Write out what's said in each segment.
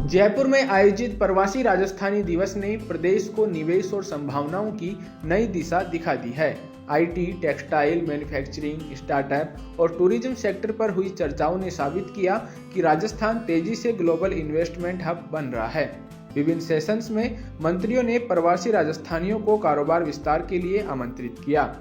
जयपुर में आयोजित प्रवासी राजस्थानी दिवस ने प्रदेश को निवेश और संभावनाओं की नई दिशा दिखा दी है। आईटी, टेक्सटाइल, मैन्युफैक्चरिंग, स्टार्टअप और टूरिज्म सेक्टर पर हुई चर्चाओं ने साबित किया कि राजस्थान तेजी से ग्लोबल इन्वेस्टमेंट हब बन रहा है। विभिन्न सेशंस में मंत्रियों ने प्रवासी राजस्थानियों को कारोबार विस्तार के लिए आमंत्रित किया।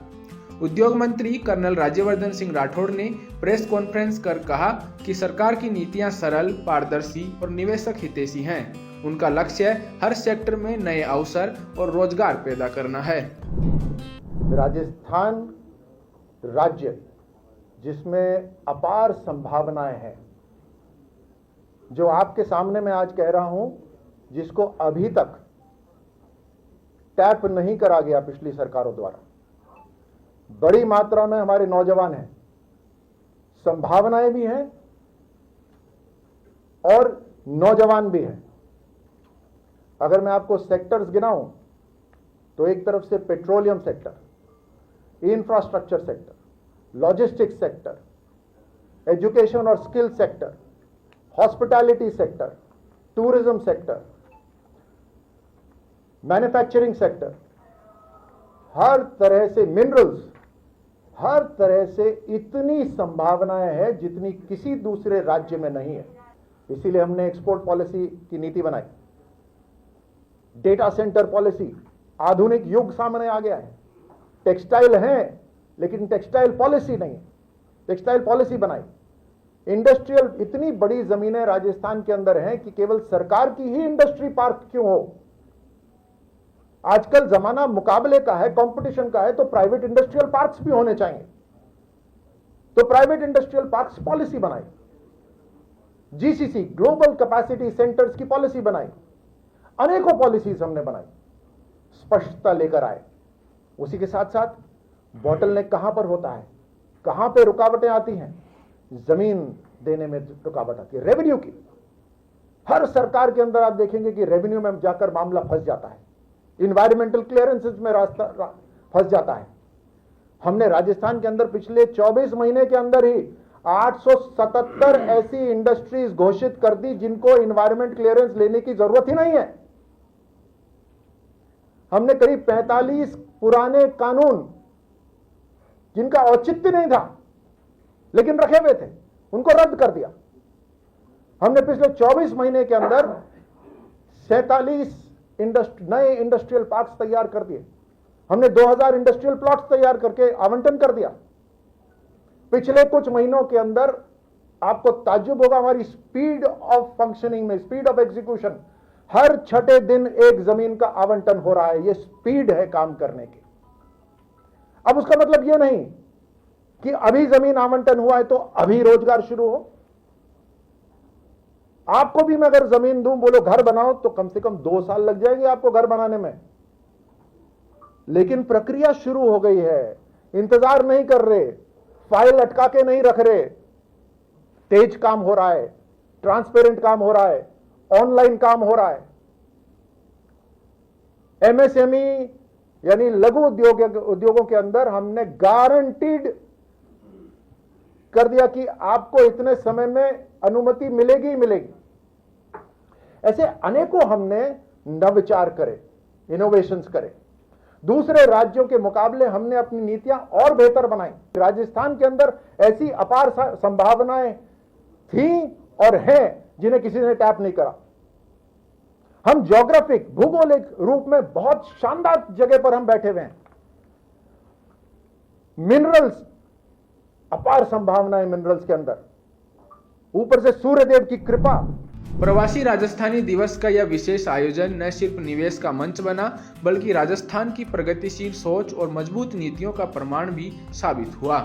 उद्योग मंत्री कर्नल राज्यवर्धन सिंह राठौड़ ने प्रेस कॉन्फ्रेंस कर कहा कि सरकार की नीतियां सरल, पारदर्शी और निवेशक हितैषी हैं। उनका लक्ष्य हर सेक्टर में नए अवसर और रोजगार पैदा करना है। राजस्थान राज्य जिसमें अपार संभावनाएं हैं, जो आपके सामने मैं आज कह रहा हूं, जिसको अभी तक टैप नहीं करा गया पिछली सरकारों द्वारा। बड़ी मात्रा में हमारे नौजवान हैं, संभावनाएं भी हैं और नौजवान भी हैं। अगर मैं आपको सेक्टर्स गिनाऊं तो एक तरफ से petroleum sector, infrastructure sector, logistics sector, education और skill sector, hospitality sector, tourism sector, manufacturing sector, हर तरह से मिनरल्स, हर तरह से इतनी संभावनाएं हैं जितनी किसी दूसरे राज्य में नहीं है। इसीलिए हमने एक्सपोर्ट पॉलिसी की नीति बनाई। डेटा सेंटर पॉलिसी, आधुनिक युग सामने आ गया है। टेक्सटाइल है लेकिन टेक्सटाइल पॉलिसी नहीं है, टेक्सटाइल पॉलिसी बनाई। इंडस्ट्रियल, इतनी बड़ी जमीनें राजस्थान के अंदर हैं कि केवल सरकार की ही इंडस्ट्री पार्क क्यों हो। आजकल जमाना मुकाबले का है, कंपटीशन का है, तो प्राइवेट इंडस्ट्रियल पार्क्स भी होने चाहिए। तो प्राइवेट इंडस्ट्रियल पार्क्स पॉलिसी बनाई, जीसीसी ग्लोबल कैपेसिटी सेंटर्स की पॉलिसी बनाई, अनेकों पॉलिसीज हमने बनाई, स्पष्टता लेकर आए। उसी के साथ साथ बॉटलनेक कहां पर होता है, कहां पे रुकावटें आती हैं, जमीन देने में रुकावट आती है, रेवेन्यू की। हर सरकार के अंदर आप देखेंगे कि रेवेन्यू में जाकर मामला फंस जाता है, इन्वायरमेंटल क्लियरेंसेस में रास्ता फंस जाता है। हमने राजस्थान के अंदर पिछले 24 महीने के अंदर ही 877 ऐसी इंडस्ट्रीज घोषित कर दी जिनको इन्वायरमेंट क्लियरेंस लेने की जरूरत ही नहीं है। हमने करीब 45 पुराने कानून जिनका औचित्य नहीं था लेकिन रखे हुए थे, उनको रद्द कर दिया। हमने पिछले 24 महीने के अंदर 47 नए इंडस्ट्रियल पार्क्स तैयार कर दिए। हमने 2000 इंडस्ट्रियल प्लॉट्स तैयार करके आवंटन कर दिया। पिछले कुछ महीनों के अंदर आपको ताज्जुब होगा हमारी स्पीड ऑफ फंक्शनिंग में, स्पीड ऑफ एग्जीक्यूशन। हर छठे दिन एक जमीन का आवंटन हो रहा है। यह स्पीड है काम करने की। अब उसका मतलब यह नहीं कि अभी जमीन आवंटन हुआ है तो अभी रोजगार शुरू हो। आपको भी मैं अगर जमीन दूं, बोलो घर बनाओ, तो कम से कम 2 साल लग जाएंगे आपको घर बनाने में। लेकिन प्रक्रिया शुरू हो गई है, इंतजार नहीं कर रहे, फाइल अटका के नहीं रख रहे। तेज काम हो रहा है, ट्रांसपेरेंट काम हो रहा है, ऑनलाइन काम हो रहा है। एमएसएमई यानी लघु उद्योगों के अंदर हमने गारंटीड कर दिया कि आपको इतने समय में अनुमति मिलेगी ही मिलेगी। ऐसे अनेकों हमने नवविचार करे, इनोवेशंस करे। दूसरे राज्यों के मुकाबले हमने अपनी नीतियां और बेहतर बनाई। राजस्थान के अंदर ऐसी अपार संभावनाएं थी और हैं जिन्हें किसी ने टैप नहीं करा। हम ज्योग्राफिक, भूगोलिक रूप में बहुत शानदार जगह पर हम बैठे हुए हैं। मिनरल्स, अपार संभावनाएं मिनरल्स के अंदर, ऊपर से सूर्यदेव की कृपा। प्रवासी राजस्थानी दिवस का यह विशेष आयोजन न सिर्फ निवेश का मंच बना, बल्कि राजस्थान की प्रगतिशील सोच और मजबूत नीतियों का प्रमाण भी साबित हुआ।